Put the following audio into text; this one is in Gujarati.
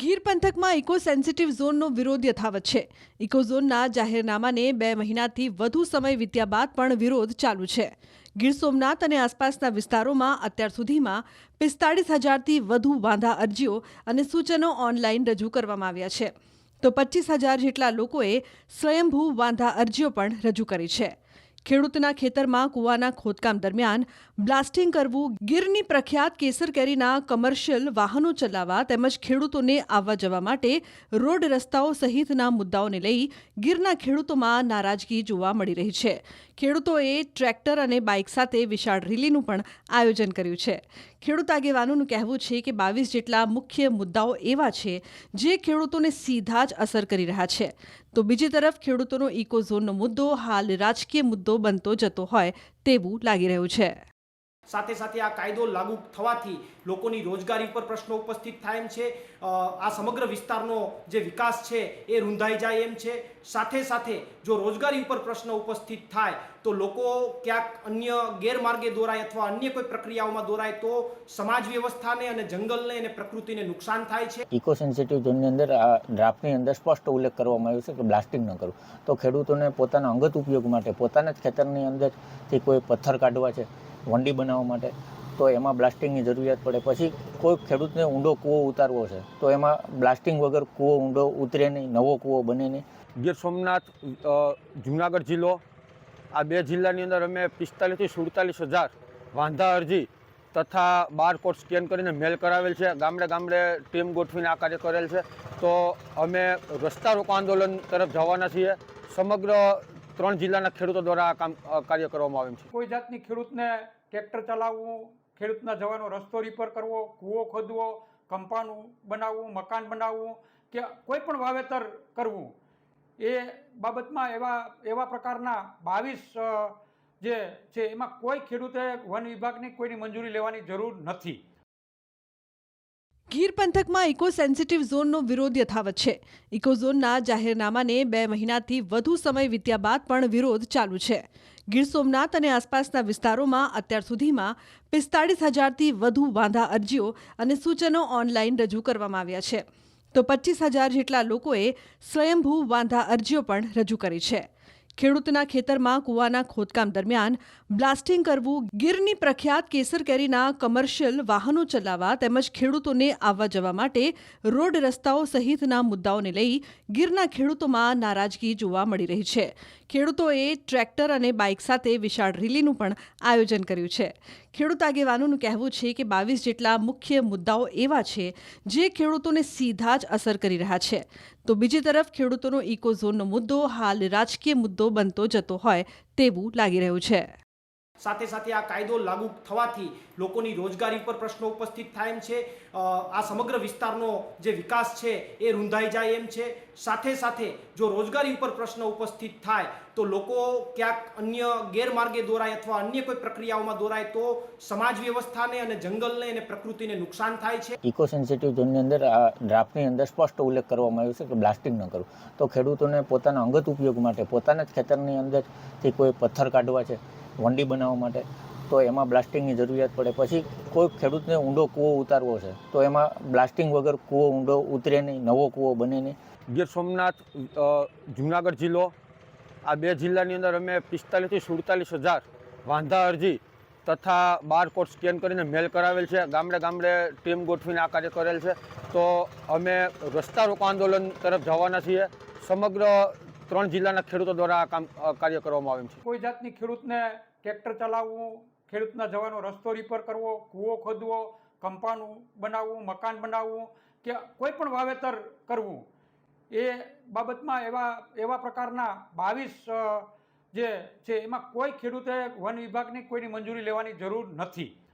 ગીર પંથકમાં ઇકો સેન્સિટિવ ઝોનનો વિરોધ યથાવત છે. ઇકો ઝોનના જાહેરનામાને 2 મહિનાથી વધુ સમય વીત્યા બાદ પણ વિરોધ ચાલુ છે. ગીર સોમનાથ અને આસપાસના વિસ્તારોમાં અત્યાર સુધીમાં 45,000થી વધુ વાંધા અરજીઓ અને સૂચનો ઓનલાઈન રજૂ કરવામાં આવ્યા છે. તો 25,000 જેટલા લોકોએ સ્વયંભૂ વાંધા અરજીઓ પણ રજૂ કરી છે. ખેડૂતના ખેતરમાં કૂવાના ખોદકામ દરમિયાન બ્લાસ્ટિંગ કરવું, ગીરની પ્રખ્યાત કેસર કેરીના કમર્શિયલ વાહનો ચલાવવા તેમજ ખેડૂતોને આવવા જવા માટે રોડ રસ્તાઓ સહિતના મુદ્દાઓને લઈ ગીરના ખેડૂતોમાં નારાજગી જોવા મળી રહી છે. ખેડૂતોએ ટ્રેક્ટર અને બાઇક સાથે વિશાળ રેલીનું પણ આયોજન કર્યું છે. ખેડૂત આગેવાનોનું કહેવું છે કે 22 જેટલા મુખ્ય મુદ્દાઓ એવા છે જે ખેડૂતોને સીધા જ અસર કરી રહ્યા છે. તો બીજી તરફ ખેડૂતોનો ઇકો ઝોનનો મુદ્દો હાલ રાજકીય મુદ્દો બનતો જતો હોય તેવું લાગી રહ્યું છે. સાથે સાથે આ કાયદો લાગુ થવાથી લોકોની રોજગારી પર પ્રશ્નો ઉપસ્થિત થાય એમ છે. આ સમગ્ર વિસ્તારનો જે વિકાસ છે એ રૂંધાઈ જાય એમ છે. સાથે સાથે જો રોજગારી ઉપર પ્રશ્ન ઉપસ્થિત થાય તો લોકો ક્યાંક અન્ય ગેરમાર્ગે દોરાય અથવા અન્ય કોઈ પ્રક્રિયાઓમાં દોરાય તો સમાજ વ્યવસ્થાને અને જંગલને અને પ્રકૃતિને નુકસાન થાય છે. ઇકો સેન્સિટિવ ઝોનની અંદર આ ડ્રાફ્ટની અંદર સ્પષ્ટ ઉલ્લેખ કરવામાં આવ્યો છે કે બ્લાસ્ટિંગ ન કરવું. તો ખેડૂતોને પોતાના અંગત ઉપયોગ માટે પોતાના જ ખેતરની અંદરથી કોઈ પથ્થર કાઢવા છે, વંડી બનાવવા માટે, તો એમાં બ્લાસ્ટિંગની જરૂરિયાત પડે. પછી કોઈ ખેડૂતને ઊંડો કૂવો ઉતારવો છે તો એમાં બ્લાસ્ટિંગ વગર કૂવો ઊંડો ઉતરે નહીં, નવો કૂવો બને નહીં. ગીર સોમનાથ, જુનાગઢ જિલ્લો, આ 2 જિલ્લાની અંદર અમે 45,000 થી 47,000 વાંધા અરજી તથા બારકોડ સ્કેન કરીને મેલ કરાવેલ છે. ગામડે ગામડે ટીમ ગોઠવીને આ કાર્ય કરેલ છે. તો અમે રસ્તા રોકો આંદોલન તરફ જવાના છીએ. સમગ્ર 3 જિલ્લાના ખેડૂતો દ્વારા આ કાર્ય કરવામાં આવે છે. કોઈ જાતની ખેડૂતને ટ્રેક્ટર ચલાવવું, ખેડૂતના જવાનો રસ્તો રિપેર કરવો, કૂવો ખોદવો, કમ્પાઉન્ડ બનાવવું, મકાન બનાવવું કે કોઈ પણ વાવેતર કરવું, એ બાબતમાં એવા પ્રકારના 22 જે છે એમાં કોઈ ખેડૂતે વન વિભાગની કોઈની મંજૂરી લેવાની જરૂર નથી. ગીર પંથકમાં ઇકો સેન્સિટિવ ઝોનનો વિરોધ યથાવત છે. ઇકો ઝોનના જાહેરનામાને 2 મહિનાથી વધુ સમય વીત્યા બાદ પણ વિરોધ ચાલુ છે. ગીર સોમનાથ અને આસપાસના વિસ્તારોમાં અત્યાર સુધીમાં 45,000થી વધુ વાંધા અરજીઓ અને સૂચનો ઓનલાઈન રજૂ કરવામાં આવ્યા છે. તો 25,000 જેટલા લોકોએ સ્વયંભૂ વાંધા અરજીઓ પણ રજૂ કરી છે. ખેડૂતના ખેતરમાં કૂવાના ખોદકામ દરમિયાન બ્લાસ્ટિંગ કરવું, ગીરની પ્રખ્યાત કેસર કેરીના કમર્શિયલ વાહનો ચલાવવા તેમજ ખેડૂતોને આવવા જવા માટે રોડ રસ્તાઓ સહિતના મુદ્દાઓને લઈ ગીરના ખેડૂતોમાં નારાજગી જોવા મળી રહી છે. ખેડૂતોએ ટ્રેક્ટર અને બાઇક સાથે વિશાળ રેલીનું પણ આયોજન કર્યું છે. ખેડૂત આગેવાનોનું કહેવું છે કે 22 જેટલા મુખ્ય મુદ્દાઓ એવા છે જે ખેડૂતોને સીધા જ અસર કરી રહ્યા છે. તો બીજી તરફ ખેડૂતોનો ઇકો ઝોનનો મુદ્દો હાલ રાજકીય મુદ્દો બનતો જતો હોય તેવું લાગી રહ્યું છે. સાથે સાથે આ કાયદો લાગુ થવાથી લોકોની રોજગારી પર પ્રશ્નો ઉપસ્થિત થાય એમ છે. આ સમગ્ર વિસ્તારનો જે વિકાસ છે એ રૂંધાઈ જાય એમ છે. સાથે સાથે જો રોજગારી ઉપર પ્રશ્ન ઉપસ્થિત થાય તો લોકો ક્યાંક અન્ય ગેરમાર્ગે દોરાય અથવા અન્ય કોઈ પ્રક્રિયાઓમાં દોરાય તો સમાજ વ્યવસ્થાને અને જંગલને અને પ્રકૃતિને નુકસાન થાય છે. ઇકો સેન્સિટિવ ઝોનની અંદર આ ડ્રાફ્ટની અંદર સ્પષ્ટ ઉલ્લેખ કરવામાં આવ્યો છે કે બ્લાસ્ટિંગ ન કરવું. તો ખેડૂતોને પોતાના અંગત ઉપયોગ માટે પોતાના જ ખેતરની અંદરથી કોઈ પથ્થર કાઢવા છે, વંડી બનાવવા માટે, તો એમાં બ્લાસ્ટિંગની જરૂરિયાત પડે. પછી કોઈ ખેડૂતને ઊંડો કૂવો ઉતારવો છે તો એમાં બ્લાસ્ટિંગ વગર કૂવો ઊંડો ઉતરે નહીં, નવો કૂવો બને નહીં. ગીર સોમનાથ, જુનાગઢ જિલ્લો, આ 2 જિલ્લાની અંદર અમે 45,000 થી 47,000 વાંધા અરજી તથા બારકોડ સ્કેન કરીને મેલ કરાવેલ છે. ગામડે ગામડે ટીમ ગોઠવીને આ કાર્ય કરેલ છે. તો અમે રસ્તા રોકો આંદોલન તરફ જવાના છીએ. સમગ્ર 3 જિલ્લાના ખેડૂતો દ્વારા આ કાર્ય કરવામાં આવે છે. કોઈ જાતની ખેડૂતને ટ્રેક્ટર ચલાવવું, ખેડૂતના જવાનો રસ્તો રિપેર કરવો, કૂવો ખોદવો, કમ્પાઉન્ડ બનાવવું, મકાન બનાવવું કે કોઈ પણ વાવેતર કરવું, એ બાબતમાં એવા પ્રકારના 22 જે છે એમાં કોઈ ખેડૂતે વન વિભાગની કોઈની મંજૂરી લેવાની જરૂર નથી.